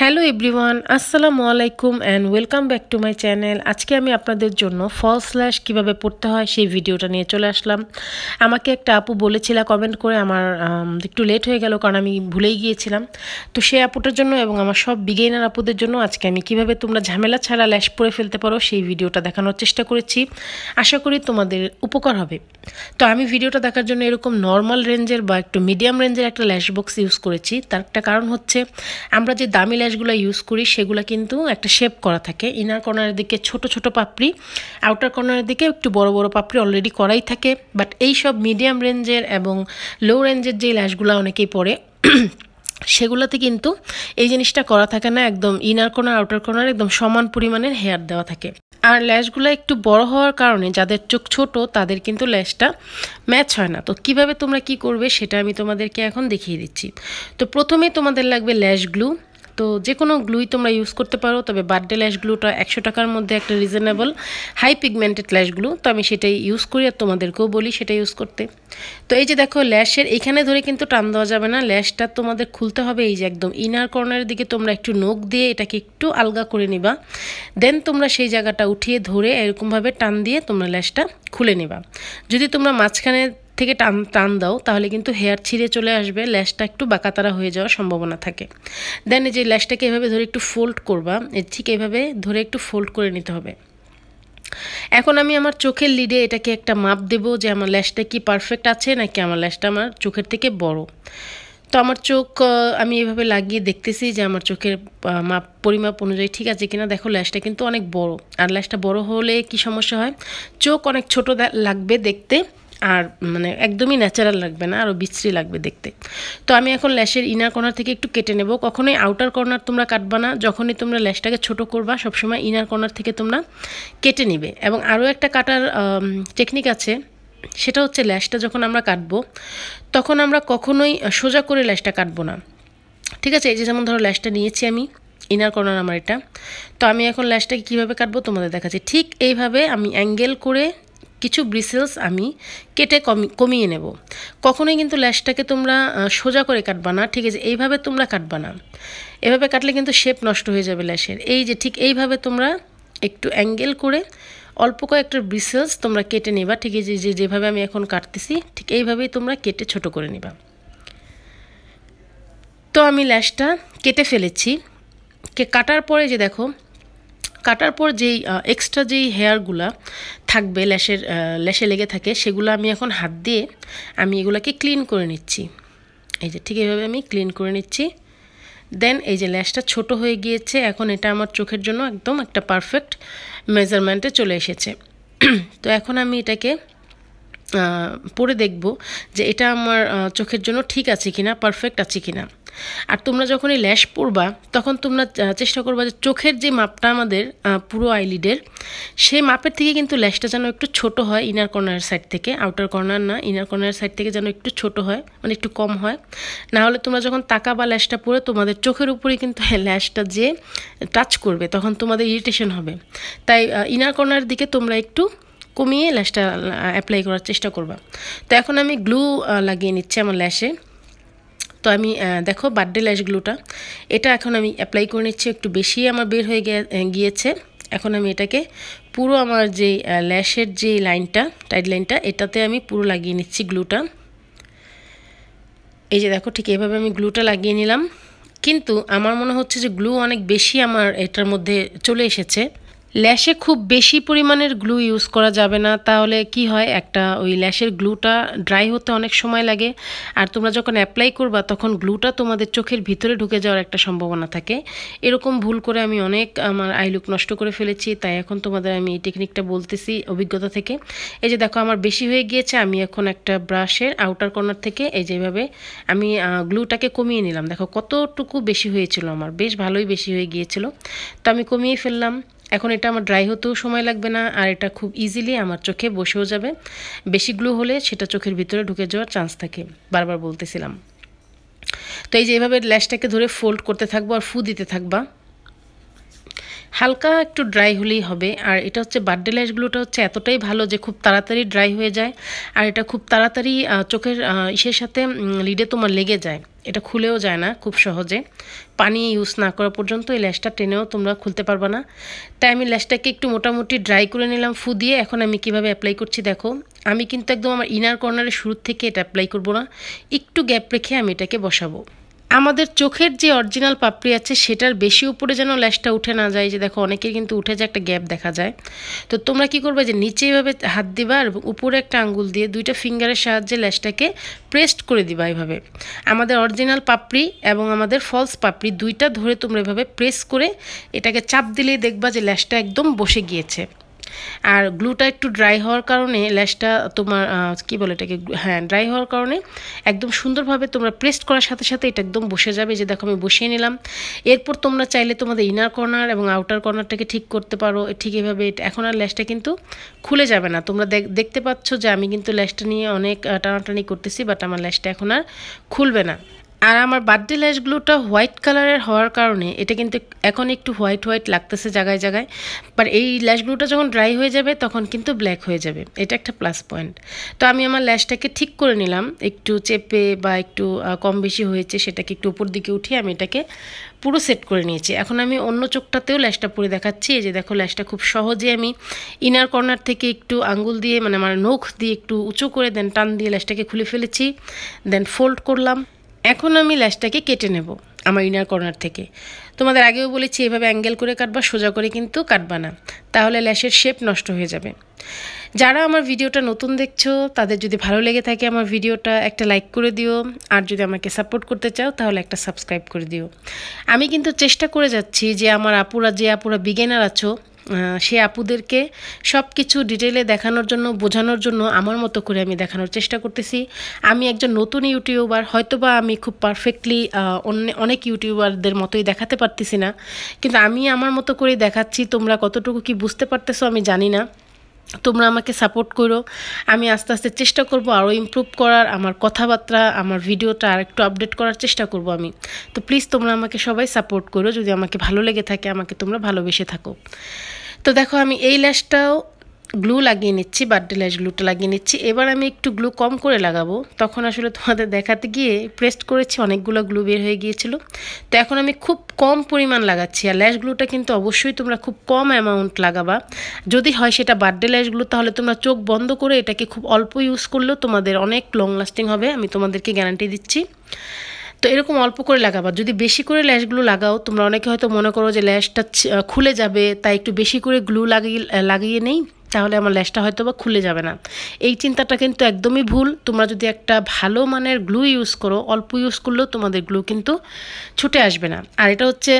Hello everyone, আসসালামু আলাইকুম and welcome back to my channel. আজকে আমি আপনাদের জন্য ফলস ল্যাশ কীভাবে পড়তে হয় সেই ভিডিওটা নিয়ে চলে আসলাম। আমাকে একটা আপু বলেছিল কমেন্ট করে, আমার একটু লেট হয়ে গেল কারণ আমি ভুলেই গিয়েছিলাম। তো সেই আপুটার জন্য এবং আমার সব বিগিনার আপুদের জন্য আজকে আমি কীভাবে তোমরা ঝামেলা ছাড়া ল্যাশ পরে ফেলতে পারো সেই ভিডিওটা দেখানোর চেষ্টা করেছি। আশা করি তোমাদের উপকার হবে। তো আমি ভিডিওটা দেখার জন্য এরকম নর্মাল রেঞ্জের বা একটু মিডিয়াম রেঞ্জের একটা ল্যাশ বক্স ইউজ করেছি। তার একটা কারণ হচ্ছে, আমরা যে দামি ল্যাশগুলো ইউজ করি সেগুলো কিন্তু একটা শেপ করা থাকে। ইনার কর্নারের দিকে ছোট ছোট পাপড়ি, আউটার কর্নারের দিকে একটু বড় বড় পাপড়ি অলরেডি করাই থাকে। বাট এই সব মিডিয়াম রেঞ্জের এবং লো রেঞ্জের যে ল্যাশগুলো অনেকেই পরে সেগুলোতে কিন্তু এই জিনিসটা করা থাকে না। একদম ইনার কর্নার আউটার কর্নার একদম সমান পরিমাণের হেয়ার দেওয়া থাকে। আর ল্যাশগুলো একটু বড় হওয়ার কারণে যাদের চোখ ছোট তাদের কিন্তু ল্যাশটা ম্যাচ হয় না। তো কিভাবে তোমরা কি করবে সেটা আমি তোমাদেরকে এখন দেখিয়ে দিচ্ছি। তো প্রথমে তোমাদের লাগবে ল্যাশ গ্লু। তো যে কোনো গ্লুই তোমরা ইউজ করতে পারো, তবে বার্থডে ল্যাশ গ্লুটা 100 টাকার মধ্যে একটা রিজনেবল হাই পিগমেন্টেড ল্যাশ গ্লু। তো আমি সেটাই ইউজ করি আর তোমাদেরকেও বলি সেটা ইউজ করতে। তো এই যে দেখো, ল্যাশের এইখানে ধরে কিন্তু টান দেওয়া যাবে না, ল্যাশটা তোমাদের খুলতে হবে। এই যে একদম ইনার কর্নারের দিকে তোমরা একটু নখ দিয়ে এটাকে একটু আলগা করে নিবা। দেন তোমরা সেই জায়গাটা উঠিয়ে ধরে এরকমভাবে টান দিয়ে তোমরা ল্যাশটা খুলে নিবা। যদি তোমরা মাঝখানে থেকে টান দাও তাহলে কিন্তু হেয়ার ছিঁড়ে চলে আসবে, ল্যাশটা একটু বাঁকাতারা হয়ে যাওয়ার সম্ভাবনা থাকে। দেন এই যে ল্যাশটাকে এভাবে ধরে একটু ফোল্ড করবা, ঠিক এইভাবে ধরে একটু ফোল্ড করে নিতে হবে। এখন আমি আমার চোখের লিডে এটাকে একটা মাপ দেব যে আমার ল্যাশটা কি পারফেক্ট আছে নাকি আমার ল্যাশটা আমার চোখের থেকে বড়। তো আমার চোখ আমি এভাবে লাগিয়ে দেখতেছি যে আমার চোখের মাপ পরিমাপ অনুযায়ী ঠিক আছে কিনা। দেখো ল্যাশটা কিন্তু অনেক বড়, আর ল্যাশটা বড় হলে কি সমস্যা হয়, চোখ অনেক ছোট লাগবে দেখতে, আর মানে একদমই ন্যাচারাল লাগবে না, আরও বিশ্রী লাগবে দেখতে। তো আমি এখন ল্যাশের ইনার কর্নার থেকে একটু কেটে নেব। কখনোই আউটার কর্নার তোমরা কাটবা না, যখনই তোমরা ল্যাশটাকে ছোট করবা সবসময় ইনার কর্নার থেকে তোমরা কেটে নিবে। এবং আরও একটা কাটার টেকনিক আছে, সেটা হচ্ছে ল্যাশটা যখন আমরা কাটবো তখন আমরা কখনোই সোজা করে ল্যাশটা কাটবো না, ঠিক আছে। এই যে যেমন ধরো ল্যাশটা নিয়েছি আমি, ইনার কর্নার আমার এটা। তো আমি এখন ল্যাশটাকে কীভাবে কাটবো তোমাদের দেখাচ্ছি। ঠিক এইভাবে আমি অ্যাঙ্গেল করে কিছু ব্রিসেলস আমি কেটে কমিয়ে নেব। কখনোই কিন্তু ল্যাশটাকে তোমরা সোজা করে কাটবা না, ঠিক আছে, এইভাবে তোমরা কাটবা না। এভাবে কাটলে কিন্তু শেপ নষ্ট হয়ে যাবে ল্যাশের। এই যে ঠিক এইভাবে তোমরা একটু অ্যাঙ্গেল করে অল্প কয়েকটা ব্রিসেলস তোমরা কেটে নিবা, ঠিক আছে। যেভাবে আমি এখন কাটতেছি ঠিক এইভাবেই তোমরা কেটে ছোট করে নিবা। তো আমি ল্যাশটা কেটে ফেলেছি। কাটার পরে যে দেখো, কাটার পর যেই এক্সট্রা যেই হেয়ারগুলা থাকবে ল্যাশে লেগে থাকে সেগুলো আমি এখন হাত দিয়ে আমি এগুলাকে ক্লিন করে নিচ্ছি। এই যে ঠিক এইভাবে আমি ক্লিন করে নিচ্ছি। দেন এই যে ল্যাশটা ছোট হয়ে গিয়েছে, এখন এটা আমার চোখের জন্য একদম একটা পারফেক্ট মেজারমেন্টে চলে এসেছে। তো এখন আমি এটাকে পরে দেখব যে এটা আমার চোখের জন্য ঠিক আছে কিনা, পারফেক্ট আছে কিনা। আর তোমরা যখন এই ল্যাশ পরবা তখন তোমরা চেষ্টা করবা যে চোখের যে মাপটা আমাদের পুরো আইলিডের, সেই মাপের থেকে কিন্তু ল্যাশটা যেন একটু ছোট হয় ইনার কর্নারের সাইড থেকে, আউটার কর্নার না, ইনার কর্নারের সাইড থেকে যেন একটু ছোট হয়, মানে একটু কম হয়। না হলে তোমরা যখন তাকাবা ল্যাশটা পরে তোমাদের চোখের উপরেই কিন্তু ল্যাশটা যে টাচ করবে তখন তোমাদের ইরিটেশন হবে। তাই ইনার কর্নারের দিকে তোমরা একটু কমিয়ে ল্যাশটা অ্যাপ্লাই করার চেষ্টা করবা। তো এখন আমি গ্লু লাগিয়ে নিচ্ছি আমার ল্যাশে। তো আমি দেখো বার্থডে ল্যাশ গ্লুটা এটা এখন আমি অ্যাপ্লাই করে নিচ্ছি, একটু বেশি আমার বের হয়ে গিয়েছে। এখন আমি এটাকে পুরো আমার যে ল্যাশের যে লাইনটা, টাইট লাইনটা, এটাতে আমি পুরো লাগিয়ে নিচ্ছি গ্লুটা। এই যে দেখো ঠিক এইভাবে আমি গ্লুটা লাগিয়ে নিলাম। কিন্তু আমার মনে হচ্ছে যে গ্লু অনেক বেশি আমার এটার মধ্যে চলে এসেছে। ল্যাশে খুব বেশি পরিমাণের গ্লু ইউজ করা যাবে না, তাহলে কি হয়, একটা ওই ল্যাশের গ্লুটা ড্রাই হতে অনেক সময় লাগে। আর তোমরা যখন অ্যাপ্লাই করবা তখন গ্লুটা তোমাদের চোখের ভিতরে ঢুকে যাওয়ার একটা সম্ভাবনা থাকে। এরকম ভুল করে আমি অনেক আমার আই লুক নষ্ট করে ফেলেছি। তাই এখন তোমাদের আমি এই টেকনিকটা বলতেছি অভিজ্ঞতা থেকে। এই যে দেখো আমার বেশি হয়ে গিয়েছে, আমি এখন একটা ব্রাশের আউটার কর্নার থেকে এই যেভাবে আমি গ্লুটাকে কমিয়ে নিলাম। দেখো কতটুকু বেশি হয়েছিল, আমার বেশ ভালোই বেশি হয়ে গিয়েছিল। তো আমি কমিয়ে ফেললাম। এখন এটা আমার ড্রাই হতেও সময় লাগবে না, আর এটা খুব ইজিলি আমার চোখে বসেও যাবে। বেশি গ্লু হলে সেটা চোখের ভিতরে ঢুকে যাওয়ার চান্স থাকে, বারবার বলতেছিলাম। তো এই যে এইভাবে ল্যাশটাকে ধরে ফোল্ড করতে থাকবো আর ফু দিতে থাকবা। হালকা একটু ড্রাই হলেই হবে। আর এটা হচ্ছে বার্থডে ল্যাশগুলোটা হচ্ছে এতটাই ভালো যে খুব তাড়াতাড়ি ড্রাই হয়ে যায়, আর এটা খুব তাড়াতাড়ি চোখের ইসের সাথে লিডে তোমার লেগে যায়, এটা খুলেও যায় না খুব সহজে। পানি ইউজ না করা পর্যন্ত এই ল্যাশটা টেনেও তোমরা খুলতে পারবে না। তাই আমি ল্যাশটাকে একটু মোটামুটি ড্রাই করে নিলাম ফু দিয়ে। এখন আমি কিভাবে অ্যাপ্লাই করছি দেখো, আমি কিন্তু একদম আমার ইনার কর্নারের শুরুর থেকে এটা অ্যাপ্লাই করব না, একটু গ্যাপ রেখে আমি এটাকে বসাবো। আমাদের চোখের যে অরিজিনাল পাপড়ি আছে সেটার বেশি উপরে যেন ল্যাশটা উঠে না যায়, যে দেখো অনেকের কিন্তু উঠে যায়, একটা গ্যাপ দেখা যায়। তো তোমরা কি করবে যে নিচে এভাবে হাত দিবা আর উপরে একটা আঙ্গুল দিয়ে দুইটা ফিঙ্গারের সাহায্যে ল্যাশটাকে প্রেসড করে দিবা এইভাবে। আমাদের অরিজিনাল পাপড়ি এবং আমাদের ফলস পাপড়ি দুইটা ধরে তোমরা এভাবে প্রেস করে এটাকে চাপ দিলেই দেখবা যে ল্যাশটা একদম বসে গিয়েছে। আর গ্লুটা একটু ড্রাই হওয়ার কারণে ল্যাশটা তোমার কি বলে এটাকে, হ্যাঁ ড্রাই হওয়ার কারণে একদম সুন্দরভাবে তোমরা প্রেস করার সাথে সাথে এটা একদম বসে যাবে। যে দেখো আমি বসিয়ে নিলাম। এরপর তোমরা চাইলে তোমাদের ইনার কর্নার এবং আউটার কর্নারটাকে ঠিক করতে পারো ঠিক এভাবে। এখন আর ল্যাশটা কিন্তু খুলে যাবে না। তোমরা দেখতে পাচ্ছ যে আমি কিন্তু ল্যাশটা নিয়ে অনেক টানাটানি করতেছি, বাট আমার ল্যাশটা এখন আর খুলবে না। আর আমার বার্থডে ল্যাশগুলোটা হোয়াইট কালারের হওয়ার কারণে এটা কিন্তু এখন একটু হোয়াইট হোয়াইট লাগতেছে জায়গায় জায়গায়, বাট এই ল্যাশগুলোটা যখন ড্রাই হয়ে যাবে তখন কিন্তু ব্ল্যাক হয়ে যাবে, এটা একটা প্লাস পয়েন্ট। তো আমি আমার ল্যাশটাকে ঠিক করে নিলাম, একটু চেপে বা একটু কম বেশি হয়েছে সেটাকে একটু উপর দিকে উঠিয়ে আমি এটাকে পুরো সেট করে নিয়েছি। এখন আমি অন্য চোখটাতেও ল্যাশটা পরে দেখাচ্ছি। এই যে দেখো ল্যাশটা খুব সহজে আমি ইনার কর্নার থেকে একটু আঙ্গুল দিয়ে মানে আমার নখ দিয়ে একটু উঁচু করে দেন টান দিয়ে ল্যাশটাকে খুলে ফেলেছি, দেন ফোল্ড করলাম। এখন আমি ল্যাশটাকে কেটে নেব আমার ইনার কর্নার থেকে। তোমাদের আগেও বলেছি এভাবে অ্যাঙ্গেল করে কাটবা, সোজা করে কিন্তু কাটবা না, তাহলে ল্যাশের শেপ নষ্ট হয়ে যাবে। যারা আমার ভিডিওটা নতুন দেখছো তাদের যদি ভালো লেগে থাকে আমার ভিডিওটা একটা লাইক করে দিও, আর যদি আমাকে সাপোর্ট করতে চাও তাহলে একটা সাবস্ক্রাইব করে দিও। আমি কিন্তু চেষ্টা করে যাচ্ছি যে আমার যে আপুরা বিগিনার আছো সে আপুদেরকে সব কিছু ডিটেলে দেখানোর জন্য, বোঝানোর জন্য আমার মতো করে আমি দেখানোর চেষ্টা করতেছি। আমি একজন নতুন ইউটিউবার, হয়তোবা আমি খুব পারফেক্টলি অনেক ইউটিউবারদের মতোই দেখাতে পারতেছি না, কিন্তু আমি আমার মতো করেই দেখাচ্ছি। তোমরা কতটুকু কি বুঝতে পারতেছো আমি জানি না, তোমরা আমাকে সাপোর্ট করো। আমি আস্তে আস্তে চেষ্টা করব আরও ইমপ্রুভ করার, আমার কথাবার্তা আমার ভিডিওটা আর একটু আপডেট করার চেষ্টা করব আমি। তো প্লিজ তোমরা আমাকে সবাই সাপোর্ট করো, যদি আমাকে ভালো লেগে থাকে আমাকে তোমরা ভালোবেসে থাকো। তো দেখো আমি এই ল্যাশটাও গ্লু লাগিয়ে নিচ্ছি, বার্থডে ল্যাশ গ্লুটা লাগিয়ে নিচ্ছি। এবার আমি একটু গ্লু কম করে লাগাবো, তখন আসলে তোমাদের দেখাতে গিয়ে প্রেস্ট করেছি অনেকগুলো গ্লু বের হয়ে গিয়েছিল। তো এখন আমি খুব কম পরিমাণ লাগাচ্ছি। আর ল্যাশ গ্লুটা কিন্তু অবশ্যই তোমরা খুব কম অ্যামাউন্ট লাগাবা। যদি হয় সেটা বার্থডে ল্যাশ গ্লু, তাহলে তোমরা চোখ বন্ধ করে এটাকে খুব অল্প ইউজ করলেও তোমাদের অনেক লং লাস্টিং হবে, আমি তোমাদেরকে গ্যারান্টি দিচ্ছি। তো এরকম অল্প করে লাগাবা। যদি বেশি করে ল্যাশগুলো লাগাও, তোমরা অনেকে হয়তো মনে করো যে ল্যাশটা খুলে যাবে, তাই একটু বেশি করে গ্লু লাগিয়ে নেই, তাহলে আমার ল্যাশটা হয়তো বা খুলে যাবে না। এই চিন্তাটা কিন্তু একদমই ভুল। তোমরা যদি একটা ভালো মানের গ্লু ইউজ করো, অল্প ইউজ করলেও তোমাদের গ্লু কিন্তু ছুটে আসবে না। আর এটা হচ্ছে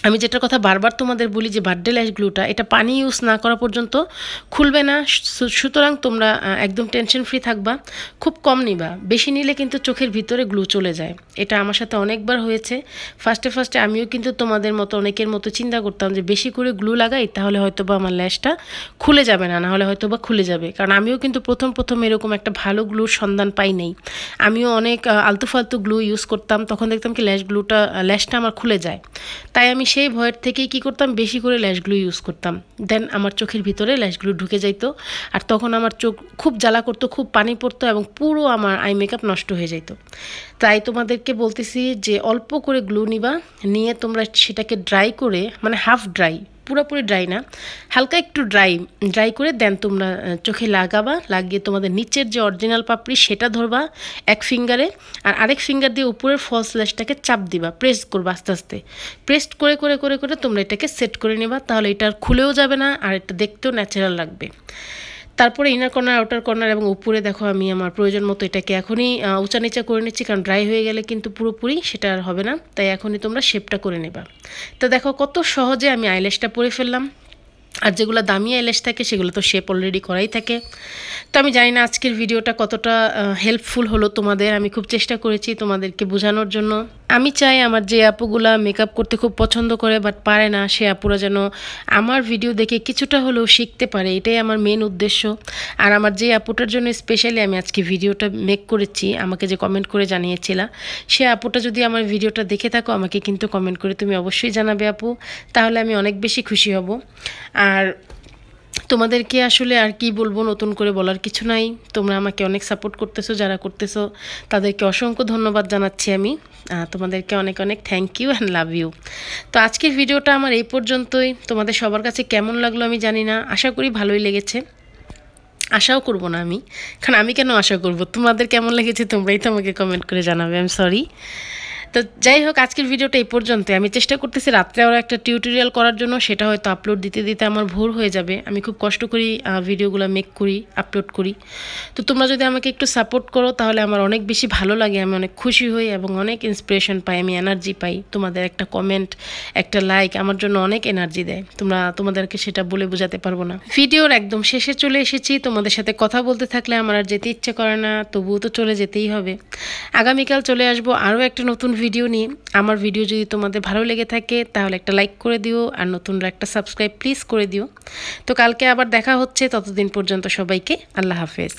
আমি যেটার কথা বারবার তোমাদের বলি যে বার্থডে ল্যাশ গ্লুটা এটা পানি ইউজ না করা পর্যন্ত খুলবে না। সুতরাং তোমরা একদম টেনশন ফ্রি থাকবা, খুব কম নিবা। বেশি নিলে কিন্তু চোখের ভিতরে গ্লু চলে যায়, এটা আমার সাথে অনেকবার হয়েছে। ফার্স্টে আমিও কিন্তু তোমাদের মতো অনেকের মতো চিন্তা করতাম যে বেশি করে গ্লু লাগাই তাহলে হয়তো বা আমার ল্যাশটা খুলে যাবে না, নাহলে হয়তো বা খুলে যাবে। কারণ আমিও কিন্তু প্রথম এরকম একটা ভালো গ্লুর সন্ধান পাই নাই। আমিও অনেক আলতু ফালতু গ্লু ইউজ করতাম, তখন দেখতাম কি ল্যাশটা আমার খুলে যায়। তাই আমি সেই ভয়ের থেকেই কী করতাম, বেশি করে ল্যাশগুলো ইউজ করতাম। দেন আমার চোখের ভিতরে ল্যাশগুলো ঢুকে যাইতো, আর তখন আমার চোখ খুব জ্বালা করতো, খুব পানি পড়তো এবং পুরো আমার আই মেকআপ নষ্ট হয়ে যেত। তাই তোমাদেরকে বলতেছি যে অল্প করে গ্লু নিবা, নিয়ে তোমরা সেটাকে ড্রাই করে, মানে হাফ ড্রাই, পুরোপুরি ড্রাই না, হালকা একটু ড্রাই করে দেন তোমরা চোখে লাগাবা। লাগিয়ে তোমাদের নিচের যে অরিজিনাল পাপড়ি সেটা ধরবা এক ফিঙ্গারে, আর আরেক ফিঙ্গার দিয়ে উপরের ফলস ল্যাশটাকে চাপ দিবা, প্রেস করবা আস্তে আস্তে। প্রেস করে করে করে করে তোমরা এটাকে সেট করে নেবা, তাহলে এটা খুলেও যাবে না, আর এটা দেখতেও ন্যাচারাল লাগবে। তারপরে ইনার কর্নার, আউটার কর্নার এবং উপরে দেখো আমি আমার প্রয়োজন মতো এটাকে এখনই উঁচা নিচা করে নিচ্ছি, কারণ ড্রাই হয়ে গেলে কিন্তু পুরোপুরি সেটা আর হবে না, তাই এখনই তোমরা শেপটা করে নেবা। তো দেখো কত সহজে আমি আইল্যাশটা পরে ফেললাম। আর যেগুলো দামি আইল্যাশ থাকে সেগুলো তো শেপ অলরেডি করাই থাকে। তো আমি জানি না আজকের ভিডিওটা কতটা হেল্পফুল হলো তোমাদের। আমি খুব চেষ্টা করেছি তোমাদেরকে বোঝানোর জন্য। আমি চাই আমার যে আপুগুলা মেকআপ করতে খুব পছন্দ করে বাট পারে না, সে আপুরা যেন আমার ভিডিও দেখে কিছুটা হলেও শিখতে পারে, এটাই আমার মেন উদ্দেশ্য। আর আমার যে আপুটার জন্য স্পেশালি আমি আজকে ভিডিওটা মেক করেছি, আমাকে যে কমেন্ট করে জানিয়েছিলা, সে আপুটা যদি আমার ভিডিওটা দেখে থাকো আমাকে কিন্তু কমেন্ট করে তুমি অবশ্যই জানাবে আপু, তাহলে আমি অনেক বেশি খুশি হব। আর তোমাদেরকে আসলে আর কি বলবো, নতুন করে বলার কিছু নাই। তোমরা আমাকে অনেক সাপোর্ট করতেছো, যারা করতেছো তাদেরকে অসংখ্য ধন্যবাদ জানাচ্ছি আমি। তোমাদেরকে অনেক অনেক thank you and love you. তো আজকের ভিডিওটা আমার এই পর্যন্তই। তোমাদের সবার কাছে কেমন লাগলো আমি জানি না, আশা করি ভালোই লেগেছে। আশাও করব না আমি, কারণ আমি কেন আশা করব, তোমাদের কেমন লেগেছে তোমরাই তো আমাকে কমেন্ট করে জানাবে। I am sorry. তো যাই হোক, আজকের ভিডিওটা এই পর্যন্ত। আমি চেষ্টা করতেছি রাত্রে আরও একটা টিউটোরিয়াল করার জন্য, সেটা হয়তো আপলোড দিতে দিতে আমার ভোর হয়ে যাবে। আমি খুব কষ্ট করি ভিডিওগুলো মেক করি, আপলোড করি। তো তোমরা যদি আমাকে একটু সাপোর্ট করো তাহলে আমার অনেক বেশি ভালো লাগে, আমি অনেক খুশি হই এবং অনেক ইন্সপিরেশন পাই, আমি এনার্জি পাই। তোমাদের একটা কমেন্ট, একটা লাইক আমার জন্য অনেক এনার্জি দেয়। তোমাদেরকে সেটা বলে বোঝাতে পারবো না। ভিডিওর একদম শেষে চলে এসেছি। তোমাদের সাথে কথা বলতে থাকলে আমার আর যেতে ইচ্ছে করে না, তবুও তো চলে যেতেই হবে। আগামীকাল চলে আসবো আরও একটা নতুন ভিডিও নিয়ে। আমার ভিডিও যদি তোমাদের ভালো লেগে থাকে তাহলে একটা লাইক করে দিও, আর নতুনরা একটা সাবস্ক্রাইব প্লিজ করে দিও। তো কালকে আবার দেখা হচ্ছে, ততদিন পর্যন্ত সবাইকে আল্লাহ হাফেজ।